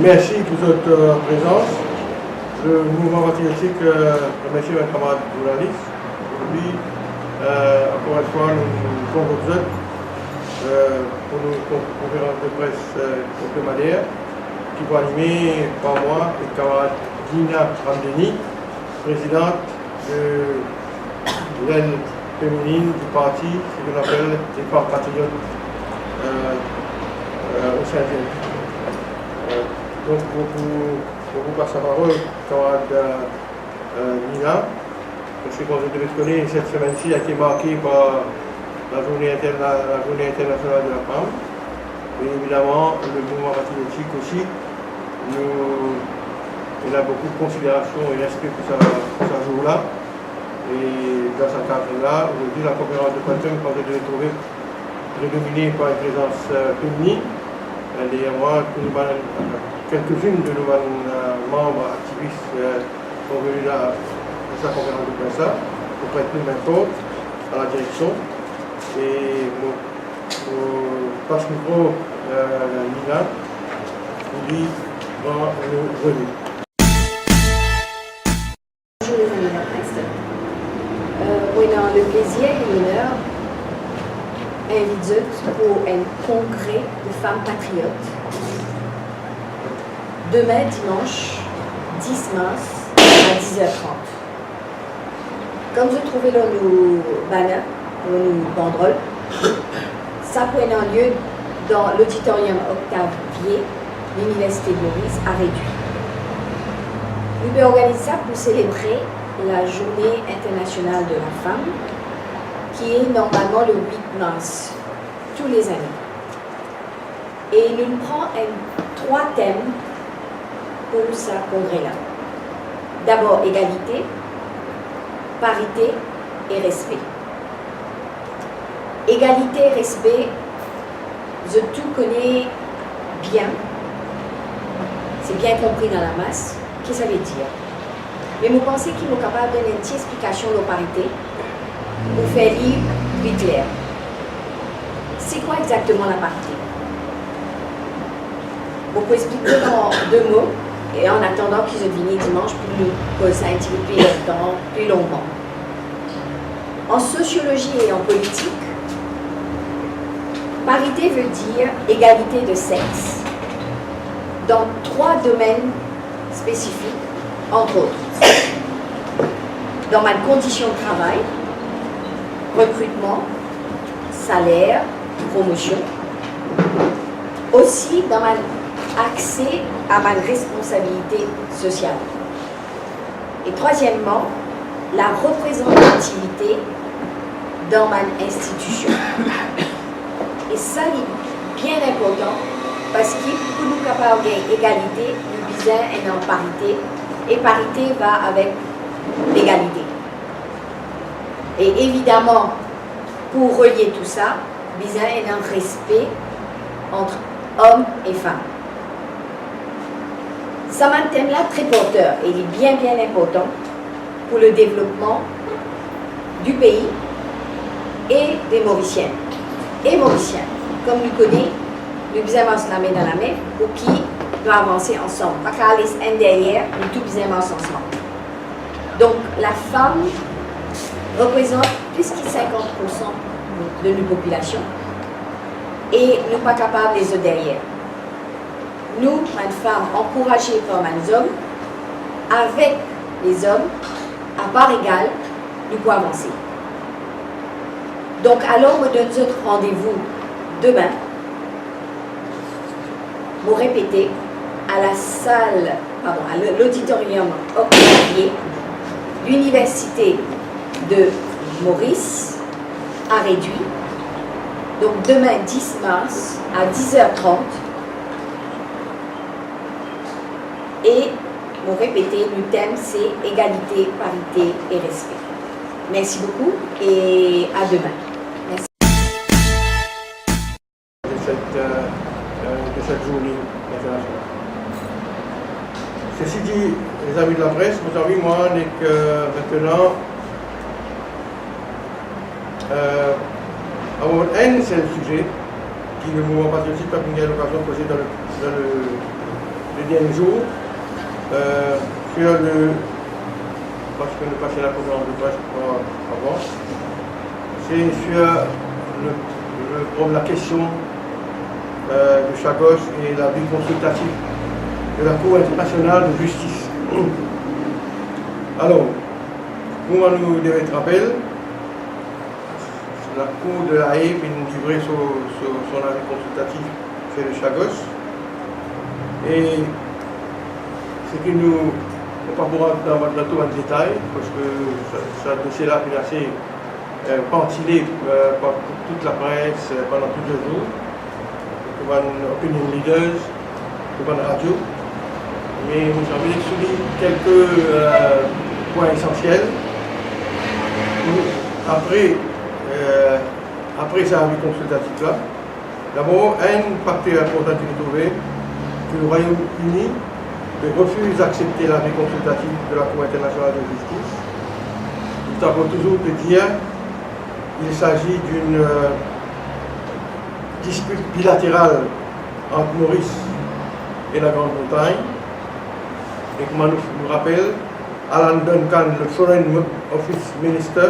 merci pour votre présence. Le mouvement patriotique remercie mes camarades journalistes. Aujourd'hui, encore une fois, nous sommes vous autres pour une conférence de presse hebdomadaire qui va animer par moi et camarade Dina Ramdeni, présidente de l'aile féminine du parti, ce qu'on appelle les femmes patriotes au Saint-Denis. Donc, pour vous passer la parole, camarade Nina, parce que comme vous devez connaître, cette semaine-ci a été marquée par la journée internationale de la femme. Et évidemment, le mouvement patriotique aussi, il a beaucoup de considération et respect pour ce jour-là. Et dans ce cadre-là, aujourd'hui, la conférence de presse, quand vous devez trouver prédominée par une présence féminine, derrière moi, quelques-unes de nos membres activistes sont venus là à sa conférence de presse pour prêter main forte à la direction. Et mon passe-micro, Nina, vous dit dans le revue. Bonjour les amis de la presse. Oui, dans le plaisir et l'honneur, invite pour un congrès de femmes patriotes demain dimanche 10 mars à 10h30. Comme je trouvais dans nos banners, dans nos banderoles, ça peut avoir lieu dans l'auditorium Octavier, l'Université de Maurice, à Réduit. Nous pouvons organiser ça pour célébrer la Journée internationale de la femme, qui est normalement le 8 mars, tous les années. Et nous prenons 3 thèmes pour ce congrès-là. D'abord, égalité, parité et respect. Égalité et respect, je tout connais bien, c'est bien compris dans la masse, qu'est-ce que ça veut dire. Mais vous pensez qu'il est capable de donner une petite explication de la parité pour faire lire plus clair. C'est quoi exactement la parité? Vous pouvez expliquer dans 2 mots, et en attendant qu'ils se viennent dimanche, pour nous poser ça un petit peu plus longtemps, plus longuement. En sociologie et en politique, parité veut dire égalité de sexe dans 3 domaines spécifiques, entre autres. Dans ma condition de travail, recrutement, salaire, promotion. Aussi dans mon accès à ma responsabilité sociale. Et troisièmement, la représentativité dans ma institution. Et ça, c'est bien important parce que pour nous capables d'égalité, nous besoin est en parité. Et parité va avec l'égalité. Et évidemment, pour relier tout ça, besoin est un respect entre hommes et femmes. Ça m'a un thème là très porteur et il est bien important pour le développement du pays et des Mauriciennes. Et Mauriciens, comme nous connaissons, nous besoin se la main dans la main pour qui doit avancer ensemble. Pas qu'à aller un derrière, nous tous besoin avancer ensemble. Donc la femme représente plus que 50% de nos populations et nous pas capables les autres derrière. Nous, les femmes, encouragées par les hommes, avec les hommes, à part égale, nous pouvons avancer. Donc, alors, me donne notre rendez-vous demain, vous répétez, à la salle, pardon, à l'auditorium Octavier, l'Université de Maurice, à Réduit. Donc, demain, 10 mars, à 10h30. Et vous répétez, le thème c'est égalité, parité et respect. Merci beaucoup et à demain. Merci. De cette journée internationale. Ceci dit, les amis de la presse, vous savez, moi, maintenant, à mon haine, c'est le sujet qui le mouvement patriotique a eu l'occasion de poser dans les derniers jours sur le. Parce que nous passons la conférence de presse avant. C'est sur la question de Chagos et l'avis consultatif de la Cour internationale de justice. Alors, comment nous devons être rappel, la Cour de la Haye vient nous livrer son avis consultatif sur le Chagos. Et ce que nous ne pas pour rentrer dans tout en détail, parce que ce dossier-là est assez ventilé par toute la presse pendant plusieurs jours, par opinion leaders, par la radio. Mais vous avez souligné quelques points essentiels. Après ça avis consultatif-là, d'abord, un facteur important qu'il est trouvé, que le Royaume-Uni refuse d'accepter l'avis consultatif de la Cour internationale de justice. Nous avons toujours de dire qu'il s'agit d'une dispute bilatérale entre Maurice et la Grande-Bretagne. Et comme nous rappelle, Alan Duncan, le Foreign Office Minister,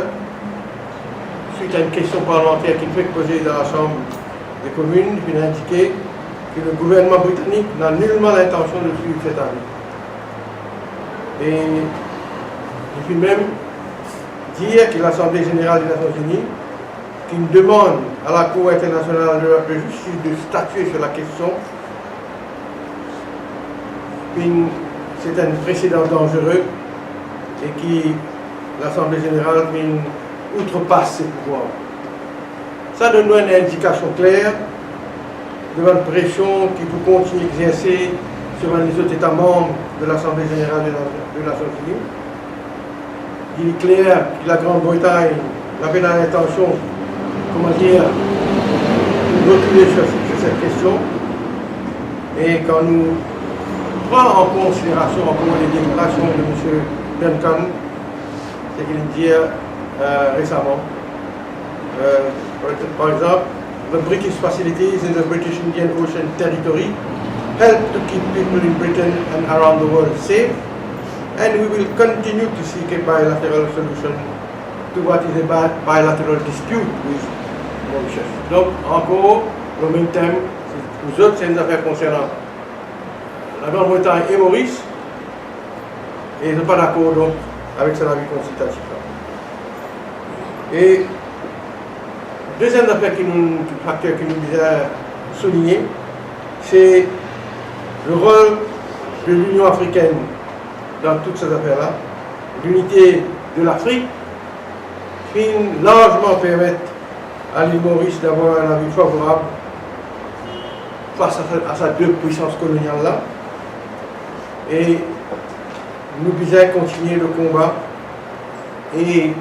suite à une question parlementaire qui fait poser dans la Chambre des communes, il a indiqué que le gouvernement britannique n'a nullement l'intention de suivre cet avis. Et il peut même dire que l'Assemblée générale des Nations unies, qui demande à la Cour internationale de justice de statuer sur la question, c'est un précédent dangereux et qui l'Assemblée générale outrepasse ses pouvoirs. Ça donne une indication claire de la pression qui peut continuer à exercer sur les autres États membres de l'Assemblée générale des Nations unies. Il est clair que la Grande-Bretagne avait l'intention, de reculer sur cette question. Et quand nous prenons en considération encore les déclarations de M. Duncan, c'est qu'il dit récemment, par exemple, the British facilities in the British Indian Ocean territory help to keep people in Britain and around the world safe, and we will continue to seek a bilateral solution to what is a bilateral dispute with Mauritius. Donc, encore, le même thème, nous autres, c'est une affaire concernant la Grande-Bretagne et Maurice, et ils ne sont pas d'accord donc avec cet avis consultatif. Et deuxième affaire facteur qui nous disait souligner, c'est le rôle de l'Union africaine dans toutes ces affaires-là, l'unité de l'Afrique, qui largement permettre à l'île Maurice d'avoir un avis favorable face à sa deux puissances coloniales-là. Et nous devons continuer le combat et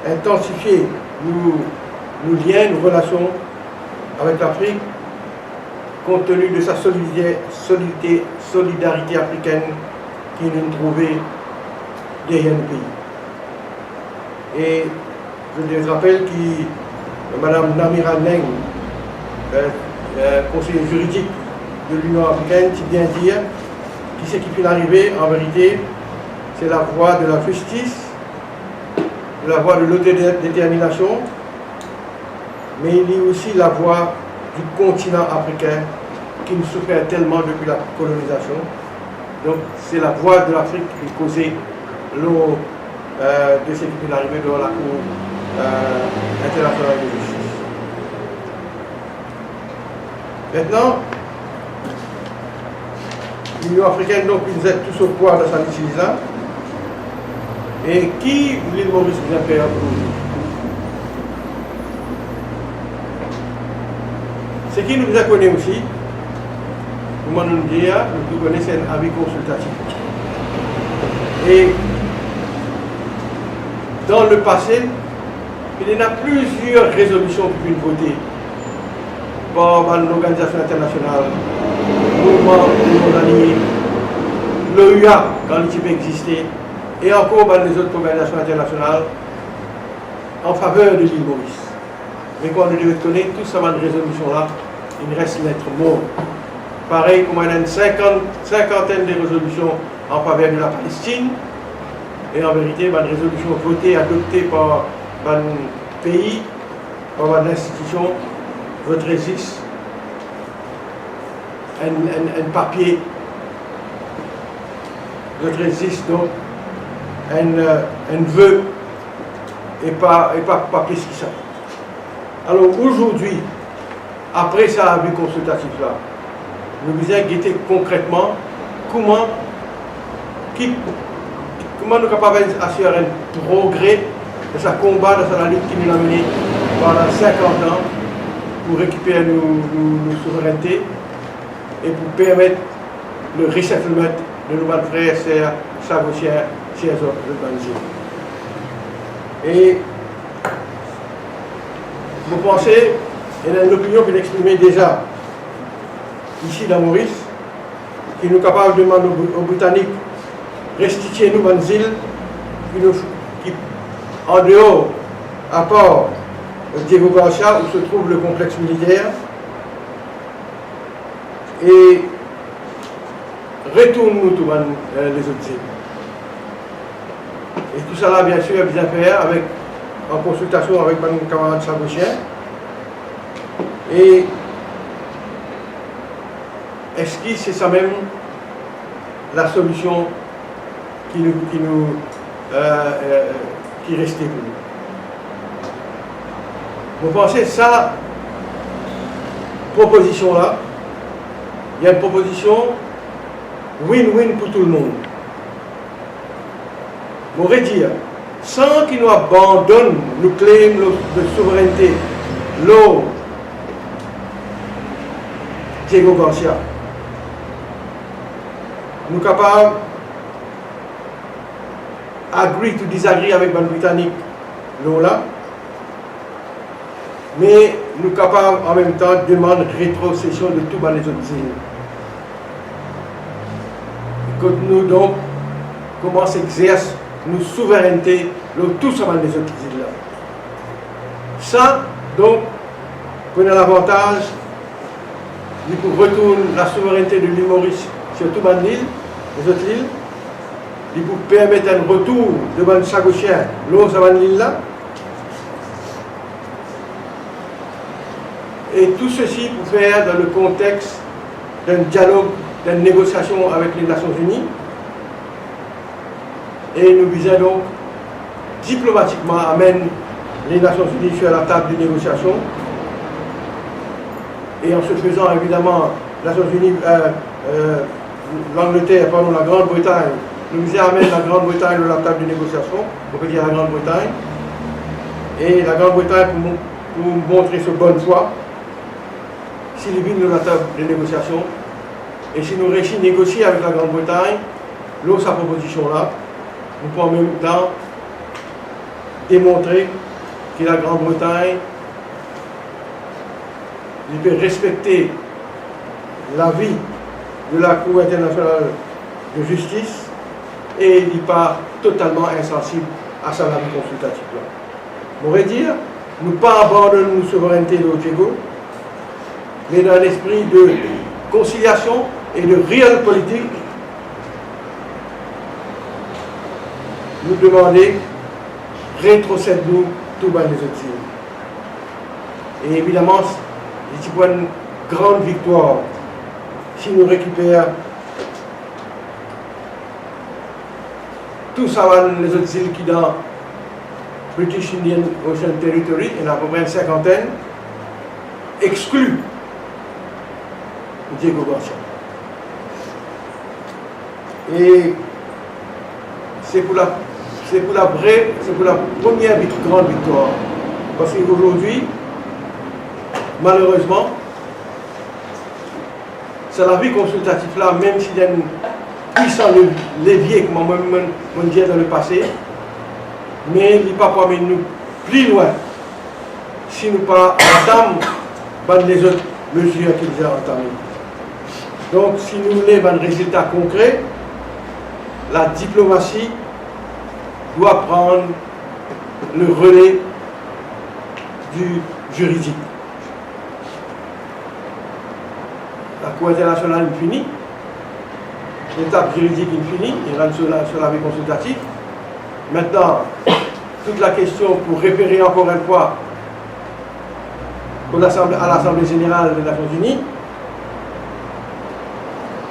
intensifier nos liens, nos relations avec l'Afrique, compte tenu de sa solidarité africaine qui nous trouvait derrière le pays. Et je vous rappelle que Mme Namira Neng, conseiller juridique de l'Union africaine, qui vient dire que ce qui peut arriver, en vérité, c'est la voie de la justice, la voie de l'autodétermination, mais il y a aussi la voie du continent africain qui nous souffre tellement depuis la colonisation. Donc c'est la voie de l'Afrique qui est causée de ce qui peut arriver dans la Cour internationale de justice. Maintenant, l'Union africaine, donc, nous êtes tous au pouvoir de cette décision-là. Et qui l'île Maurice vient faire pour nous? Ce qui nous a connu aussi, comment nous dire, nous connaissons un avis consultatif. Et dans le passé, il y a plusieurs résolutions qui ont été votées par l'organisation internationale, le mouvement des mondes, l'OUA quand l'ITP existait, et encore par les autres organisations internationales en faveur de l'île Maurice. Mais quand on devait connaître tout ça, cette résolution-là, il reste lettre morte. Pareil comme il y a une cinquantaine de résolutions en faveur de la Palestine, et en vérité, une résolution votée, adoptée par un pays, par une institution, votre résiste un papier, votre résiste donc un vœu et pas plus que ça. Alors aujourd'hui, après ça, avis consultatif là, nous devons guetter concrètement comment nous sommes capables d'assurer un progrès de ce combat, de sa lutte qui nous a mené pendant 50 ans pour récupérer nos souverainetés et pour permettre le resettlement de nos frères et sœurs sagotiens, chers autres de Banzil. Et vous pensez, il y a une opinion qui l'exprimait déjà ici dans Maurice, qui nous capable de demander aux Britanniques restituer nous Banzil, qui en dehors, à part Diego Garcia, où se trouve le complexe militaire, et retourne-nous tous les autres îles. Et tout ça là, bien sûr, est bien fait en consultation avec mon camarade sagochien. Et est-ce que c'est ça même la solution qui restait pour nous? Vous pensez ça, proposition là, il y a une proposition win-win pour tout le monde. On pourrait dire, sans qu'ils nous abandonnent, nous claim de souveraineté, l'eau, Diego Garcia, nous sommes capables agree to disagree avec les Britanniques, l'eau là, mais nous sommes capables en même temps de demander rétrocession de toutes les autres îles. Que nous donc commençons à exercer nos souverainetés dans tous les autres îles là. Ça, donc, prenez l'avantage de retourner la souveraineté de l'île Maurice sur toute l'île, les autres îles, de vous permettre un retour de ban sagochien l'autre l'île là. Et tout ceci pour faire dans le contexte d'un dialogue, d'une négociation avec les Nations Unies. Et nous visons donc diplomatiquement à amener les Nations Unies sur la table de négociation. Et en se faisant évidemment, les Nations Unies, l'Angleterre, pardon, la Grande-Bretagne, nous visons à amener la Grande-Bretagne sur la table de négociation, on peut dire la Grande-Bretagne. Et la Grande-Bretagne pour montrer sa bonne foi, s'il est venu sur la table de négociation. Et si nous réussissons à négocier avec la Grande-Bretagne, l'autre sa proposition là, nous pouvons en même temps démontrer que la Grande-Bretagne peut respecter l'avis de la Cour internationale de justice et il n'est pas totalement insensible à sa avis consultative là. On pourrait dire, nous ne pas abandonner nos souverainetés de Diego, mais dans l'esprit de conciliation et de réelle politique, nous demander rétrocède-nous tout bas les autres îles. Et évidemment, c'est une grande victoire si nous récupérons tout ça les autres îles qui dans British Indian Ocean Territory, il y en a à peu près une cinquantaine, exclus Diego Garcia. Et c'est pour la première grande victoire. Parce qu'aujourd'hui, malheureusement, c'est la vie consultative là, même s'il y a un puissant levier, comme on dit dans le passé, mais il n'est pas pour amener nous plus loin si nous pas entamons les autres mesures qu'ils ont entamées. Donc, si nous voulons un résultat concret, la diplomatie doit prendre le relais du juridique. la Cour internationale infinie, l'étape juridique infinie, il rentre sur la vie consultative. Maintenant, toute la question pour référer encore une fois à l'Assemblée générale des Nations Unies.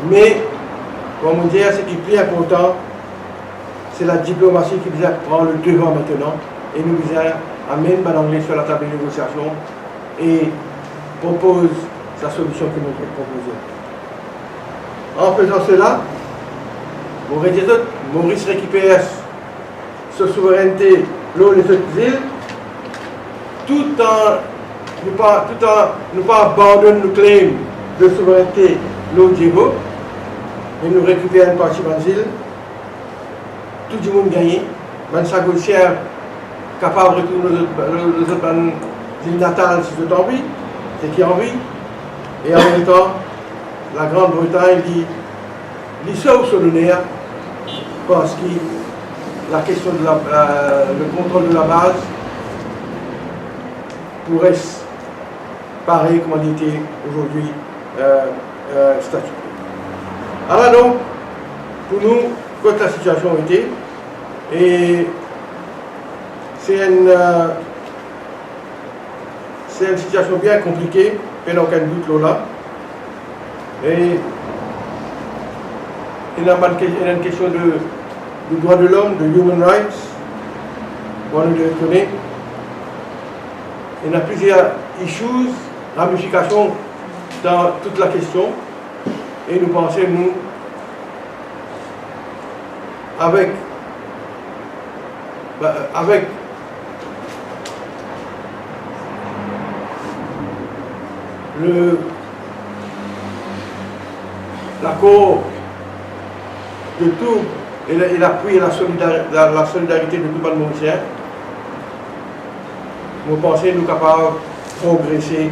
Mais, comme on dit, ce qui est plus important, c'est la diplomatie qui vient prendre le devant maintenant et nous vient amener l'anglais sur la table de négociation et propose la solution que nous proposons. En faisant cela, Maurice récupère sa souveraineté dans les autres îles, tout en ne pas abandonner nos claims de souveraineté dans Diego, mais nous récupérons une partie des îles. Tout le monde gagne. Même sa gauchière capable de retourner aux autres îles natales si vous avez envie, c'est qui a envie. Et en même temps, la Grande-Bretagne dit sauve sur le nerf parce que la question de le contrôle de la base pourrait pareil comme on était aujourd'hui statué. Alors donc, pour nous, quand la situation était, et c'est une situation bien compliquée, mais dans aucun doute là. Et il y a une question de droits de l'homme, de human rights, on le connaît. Il y a plusieurs issues, ramifications dans toute la question. Et nous pensons, nous, avec l'accord de tout et l'appui et la solidarité de tout le monde mauricien, nous pensons nous capables de progresser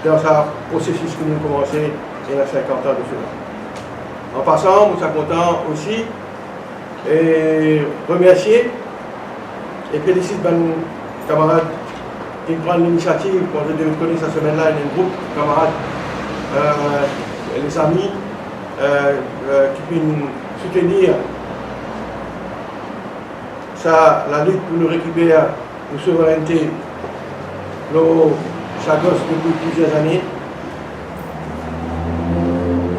dans ce processus que nous avons commencé il y a 50 ans de cela. En passant, nous sommes contents aussi et remercier et féliciter mes camarades qui prennent l'initiative, quand je devais connaître cette semaine-là, il y a un groupe de camarades, les amis, qui peuvent soutenir la lutte pour nous récupérer nos souverainetés, nos chagos depuis plusieurs années.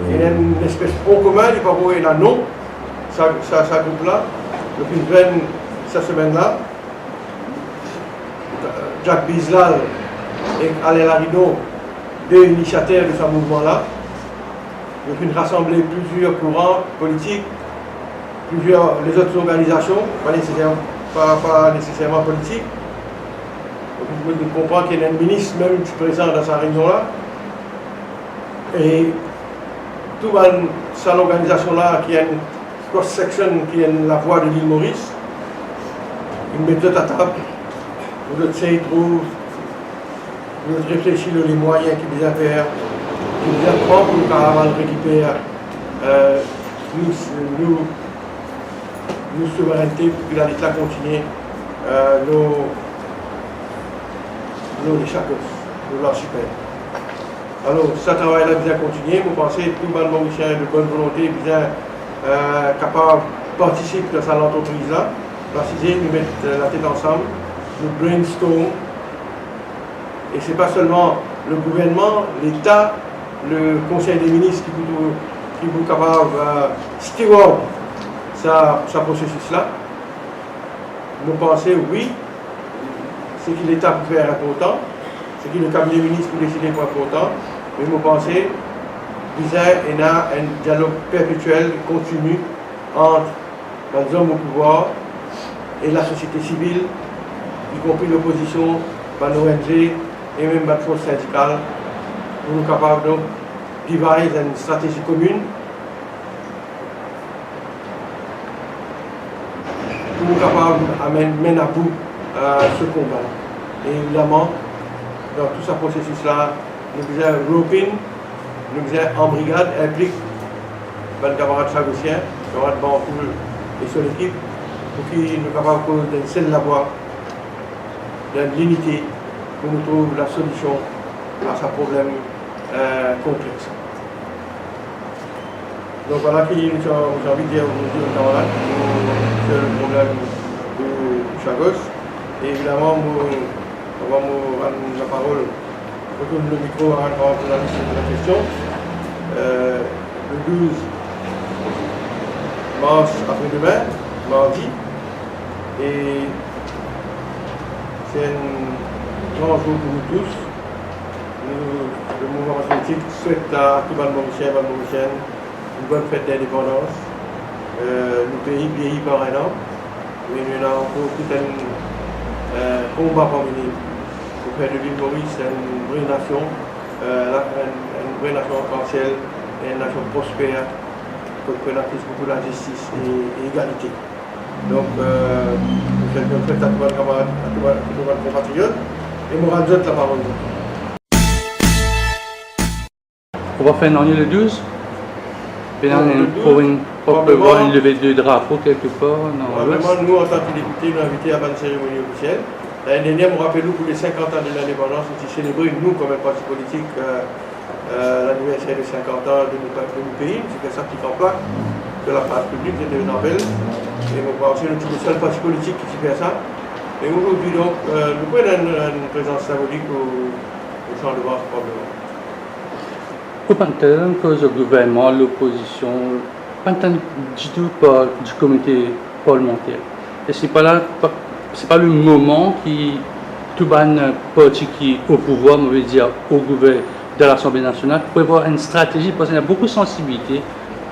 Il y a une espèce de front commun, il n'y a pas beau et non, ça groupe-là, depuis cette semaine-là. Jacques Bizlal et Alain Larido, deux initiateurs de ce mouvement-là. Ils ont rassemblé plusieurs courants politiques, les autres organisations, pas nécessairement politiques. Donc, vous pouvez comprendre qu'il y a un ministre même présent dans sa réunion-là. Et toute cette organisation-là, qui a une cross-section, qui est la voix de l'île Maurice, ils mettent tout à table. Vous essayer de trouver, vous réfléchir les moyens qu'ils doivent faire, qu'ils doivent prendre pour le caravane récupérer nos souverainetés pour que l'État continue nos échappés, nos l'archipel. Alors, ce travail-là bien continuer. Vous pensez que tout le monde mauricien de bonne volonté bien capable de participer à cette entreprise-là, nous mettre la tête ensemble. Nous brainstorm, et ce n'est pas seulement le gouvernement, l'État, le Conseil des ministres qui sont capables de steward ce processus-là. Nous pensons, oui, ce que l'État peut faire important, ce que le cabinet des ministres peut décider pour important, mais nous pensons qu'il y a un dialogue perpétuel, continu, entre les hommes au pouvoir et la société civile, y compris l'opposition, l'ONG et même la force syndicale, pour nous capables de devise une stratégie commune pour nous capables de mener à bout ce combat. Et évidemment, dans tout ce processus-là, nous faisons roping, nous faisons en brigade, implique les camarades chagossiens, les camarades Bancoul et son équipe, pour qu'ils nous capables d'une seule la voie, d'une l'unité, pour nous trouver la solution à ce problème complexe. Donc voilà qui j'ai envie de dire aujourd'hui aux camarades, c'est le problème de Chagos. Et évidemment, on va me rendre la parole, retourne le micro à un grand journaliste de la question. Le 12 mars après-demain, mardi, et c'est un grand jour pour nous tous. Le mouvement politique souhaite à tout le monde mauricien, une bonne fête d'indépendance. Le pays vieillit par un an, mais nous avons encore tout un combat pour venir pour faire de l'île Maurice une vraie nation, une vraie nation arc-en-ciel et une nation prospère, coopératrice pour la justice et l'égalité. Donc, je souhaite bonne fête à tous mes camarades, à tous mes compatriotes, et je rends la parole. On va faire une année le 12. Pour prévoir une levée de drapeau quelque part. Vraiment, nous, en tant que députés, nous avons invité à une cérémonie officielle. L'année dernière, je me rappelle, pour les 50 ans de l'indépendance, nous avons célébré, nous, comme un parti politique, l'anniversaire de 50 ans de notre pays. C'était ça qui en plaque de la place publique, c'était une appel. Et on va aussi, nous sommes le seul parti politique qui fait ça. Et aujourd'hui, donc, nous prenons une présence symbolique au champ de Mars, probablement. Comment que le gouvernement, l'opposition, pas du tout par du comité parlementaire. Et c'est pas le moment qui tout le parti qui est au pouvoir, on veut dire au gouvernement de l'Assemblée nationale, pour avoir une stratégie parce qu'il y a beaucoup de sensibilité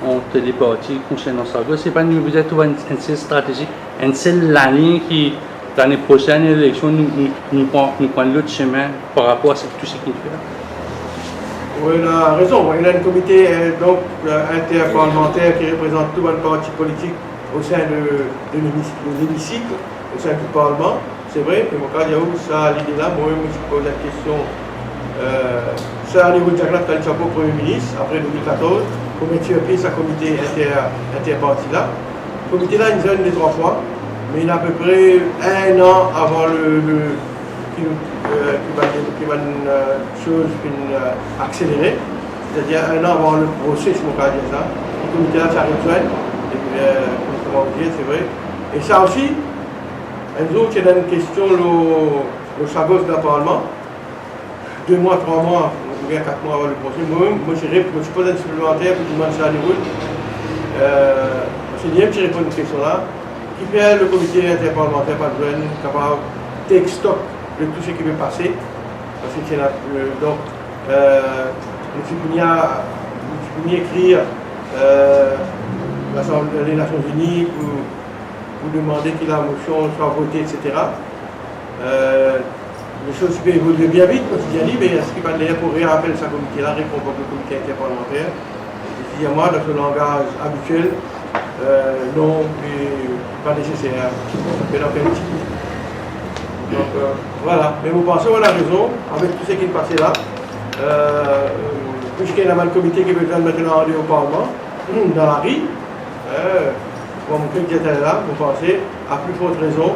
entre les partis concernant ça. C'est pas nous vous êtes une seule stratégie, une seule ligne qui l'année prochaine l'élection nous prend l'autre chemin par rapport à tout ce qu'il fait. Oui, il a raison. Il y a un comité interparlementaire qui représente tout le parti politique au sein de l'hémicycle, au sein du Parlement. C'est vrai, et mon cas, il y a où ça, l'idée là. Moi, je me pose la question. Ça, à niveau de Jacques Chapeau, Premier ministre, après 2014, pour mettre sur pied ce comité interparti là. Le comité là, il nous a donné 3 fois, mais il a à peu près 1 an avant qui va une chose accélérée, c'est-à-dire 1 an avant le procès, si mon cas dire ça. Le comité là, ça rejoint, et puis, comment vous dire, c'est vrai. Et ça aussi, un jour, il y a une question, le Chagos d'un Parlement, 2 mois, 3 mois, ou bien 4 mois avant le procès. Moi, je suis posé un supplémentaire pour demander ça à l'écoute. Je dis, je réponds à une question là, qui fait le comité interparlementaire, pas de jeune, capable de take stock de tout ce qui peut passer. Parce que donc, nous sommes écrire les Nations Unies pour demander que la motion soit votée, etc. Les choses peuvent évoluer bien vite, quotidiennement, mais est-ce qu'il va aller pour rappeler ce comité-là, répondre au comité interparlementaire? Il y a moi, dans ce langage habituel, non, pas nécessaire. Mais dans quel type? Donc voilà, mais vous pensez, on a raison, avec tout ce qui est passé là, puisqu'il y a un comité qui veut maintenant aller au Parlement, dans la rue, pour montrer qu'il était là, vous pensez, à plus forte raison,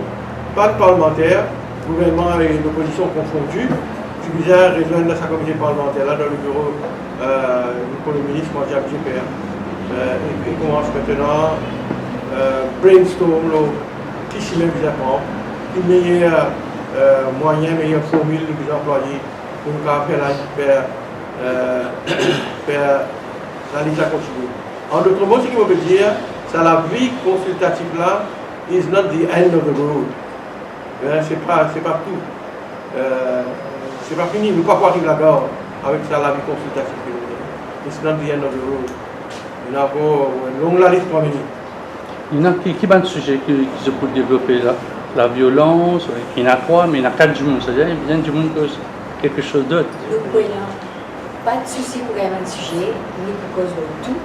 pas de parlementaire, gouvernement et l'opposition confondus, suffisait à rejoindre sa comité parlementaire là dans le bureau du Premier ministre, moi j'ai GPR. Et commence maintenant, brainstorm, qui s'y met bizarrement, qui meilleur moyen, meilleure formule que vous employez pour nous faire la liste à continuer. En d'autres mots, ce qui veut dire, c'est la vie consultative là, is not the end of the road. C'est pas tout. C'est pas fini, nous ne pouvons pas arriver là-bas avec ça, la vie consultative. It's not the end of the road. Il y a encore une longue liste pour venir. Il y en a qui ont un sujet qui se peut développer là. La violence, il y en a 3, mais il y en a 4 du monde. C'est-à-dire qu'il vient du monde quelque chose d'autre. Donc, voilà. Pas de souci pour un sujet, ni pour cause de tout.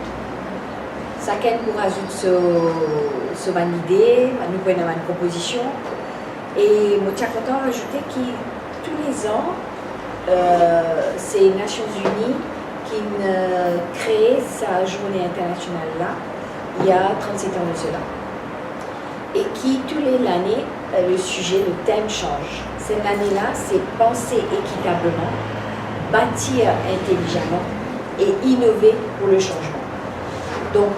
Chacun nous rajoute son idée, nous prenons une proposition. Et je suis content d'ajouter que tous les ans, c'est les Nations Unies qui crée sa journée internationale là, il y a 37 ans de cela. Et qui, tous les années, le sujet, le thème change. Cette année-là, c'est penser équitablement, bâtir intelligemment et innover pour le changement. Donc,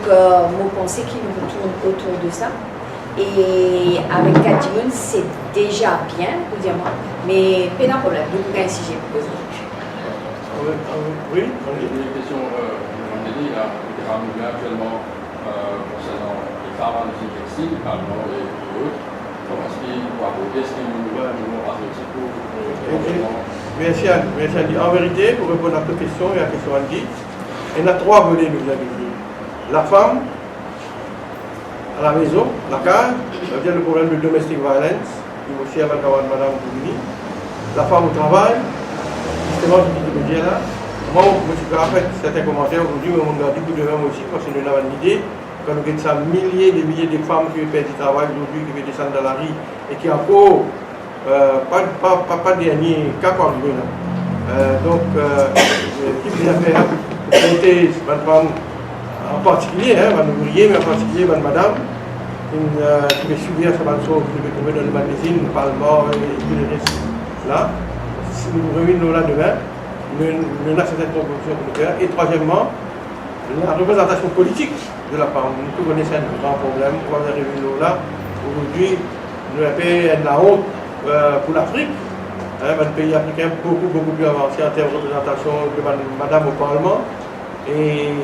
mon pensée qui nous tourne autour de ça. Et avec Kadimoun, c'est déjà bien, pour dire moi, mais pas de problème. Donc, si j'ai posé. Oui, on dit. Une question, on a dit, là, actuellement, concernant les femmes de textile, parlement et autres, comment est-ce qu'ils vont aborder, est-ce qu'ils vont partir pour Merci Andy. En vérité, pour répondre à ta question et à la question Andy, il y a 3 volets, nous avons dit. La femme, à la maison, la case, ça veut dire le problème de domestic violence, qui est aussi avec Madame Bougini. La femme au travail, justement, je dis de dire là. Moi, je suis fait certains commentaires aujourd'hui, mais on a dit que demain aussi, parce que nous avons une idée, quand nous avons ça, milliers de femmes qui perdent du travail aujourd'hui, qui veulent descendre dans la rue, et qui encore pas dernier cas qu'on arrive là. Donc, l'équipe des affaires, côté madame femme en particulier, madame ouvrier, mais en particulier madame, qui veut suivre sa bonne chose, qui veut trouver dans le magazine, le Parlement et tout le reste. Là, si nous revenons là demain, nous avons certaines propositions pour nous faire. Et troisièmement, la représentation politique de la femme. Nous connaissons un grand problème. Quand nous arrivons là, aujourd'hui, nous avons la honte pour l'Afrique. Un pays africain beaucoup plus avancé en termes de représentation de madame au Parlement et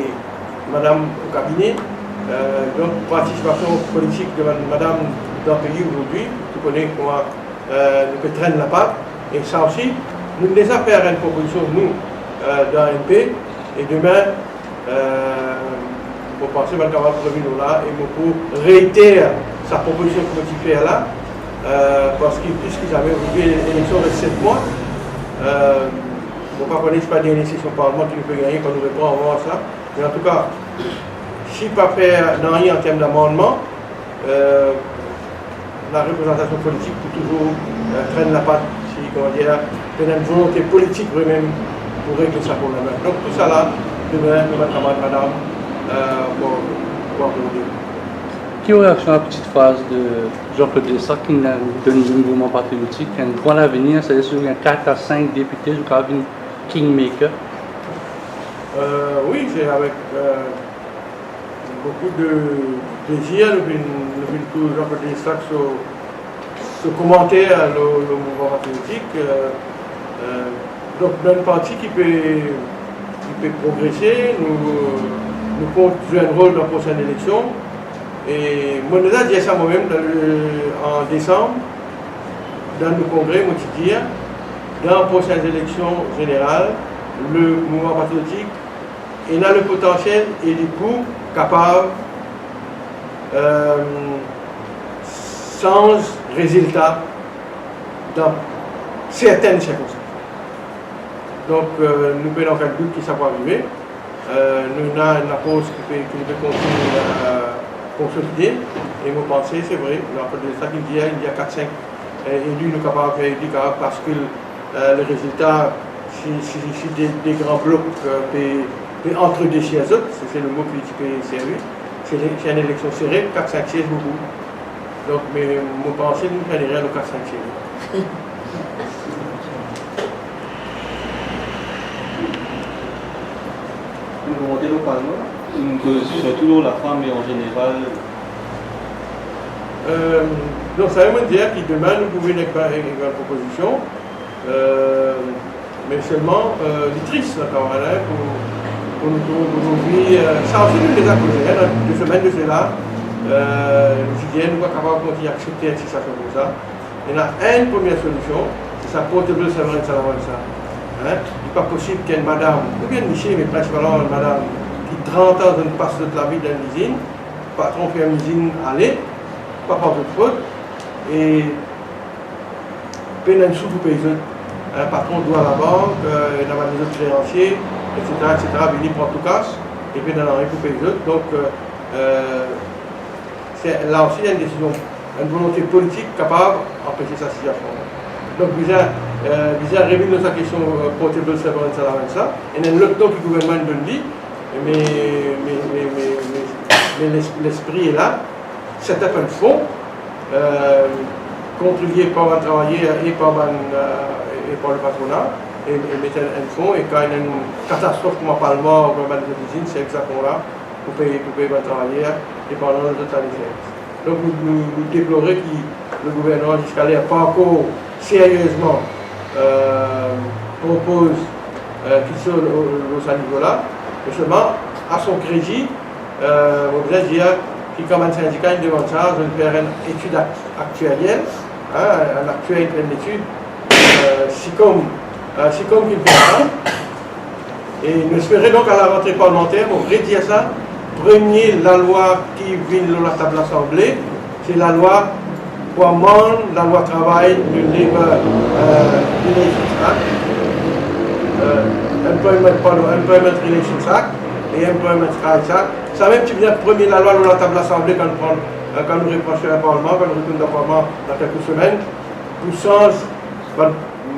madame au cabinet. Donc, participation politique de madame dans le pays aujourd'hui. Tu connais comment nous traîne la patte. Et ça aussi, nous devons déjà faire une proposition, nous, dans l'MP, et demain, pour penser à Mme Provino là, et pour réitérer sa proposition que tu fais là, parce que puisque j'avais oublié l'élection de 7 mois, on ne va pas des sessions parlement qui nous peut gagner quand nous répondons à ça. Mais en tout cas, si pas faire dans rien en termes d'amendement, la représentation politique peut toujours traîner la patte. Comment dire, une volonté politique même pour régler ça pour la main. Donc tout ça là, demain, nous allons travailler madame pour aborder. Quelle réaction à la petite phrase de Jean-Claude Dessart qui nous donne le mouvement patriotique, qui a un grand avenir, c'est-à-dire qu'il y a 4 à 5 députés jusqu'à une kingmaker? Oui, c'est avec beaucoup de plaisir, nous Jean-Claude Dessart ce commentaire le mouvement patriotique. Donc, dans une partie qui peut progresser, nous comptons jouer un rôle dans la prochaine élection. Et moi, je dit ça moi-même en décembre, dans le congrès, moi, je dis, dans la prochaine élection générale, le mouvement patriotique a le potentiel et du coup capable sans résultat dans certaines circonstances. Donc, nous prenons aucun doute que ça va arriver. Nous avons une approche qui peut continuer à consolider. Et vous pensez, c'est vrai, ça qu'il y a 4-5 élus nous capables de faire parce que le résultat, si des grands blocs entre des sièges, c'est le mot qui est servi, c'est une élection serrée, 4-5 sièges beaucoup. Donc, mais mon pensée, nous prendrions le 4-5 sièges. Vous remontez localement, c'est toujours la femme et en général. Donc ça veut dire que demain nous pouvons faire une proposition, mais seulement les tristes pour nous vivre. Ça aussi nous les a posés, de semaine de cela. Nous sommes capables de continuer à accepter une situation comme ça. Il y a une première solution, c'est sa portable severance à ça. Il n'est pas possible qu'une madame, ou bien Michel, mais principalement une madame qui 30 ans ne passe toute la vie dans une usine, le patron fait une usine aller, pas par de faute, et peine un sou pour payer. Un patron doit à la banque, il y a des autres créanciers, etc. Venir prendre tout casse, et puis il y a rien pour payer. Donc, là aussi, il y a une décision, une volonté politique capable d'empêcher sa situation. Donc, déjà révéler sa question portable severance à ça. Et il y a l'autre temps que le gouvernement donne dit, mais l'esprit est là. C'est un fonds contribué par un travailleur et par le patronat. Et mettre un fonds, et quand il y a une catastrophe comme un parlement ou comme une usine, c'est exactement là pour payer votre travailleur et pendant le temps des fêtes. Donc nous déplorons que le gouvernement jusqu'à là pas encore sérieusement propose qu'il soit au niveau-là, mais seulement à son crédit, on voudrait dire qu'il comme un syndicat il demande ça, je vais faire une étude actuelle, un actuel une étude, si comme qu'il fait ça. Et nous espérons donc à la rentrée parlementaire, on pourrait dire ça. Premier, la loi qui vient de la table assemblée, c'est la loi pour amende, la loi travail de Labour Relations Act, Employment Relations Act et Employment Rights Act. Ça même qui vient premier la loi de la table assemblée quand nous reprochons le Parlement, quand nous retournons dans le Parlement dans quelques semaines, pour sens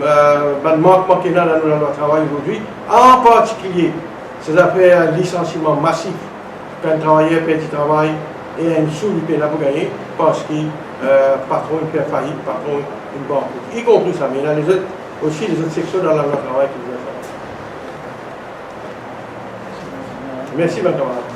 le manquement qu'il y a dans la loi travail aujourd'hui, en particulier ces affaires licenciement massif quand un travailleur perd du travail et un sou il paie pour gagner parce que patron il fait faillite, patron une banque, y compris ça, mais il y a les autres, aussi les autres sections dans la loi travail qui viennent faire. Merci, ma camarade.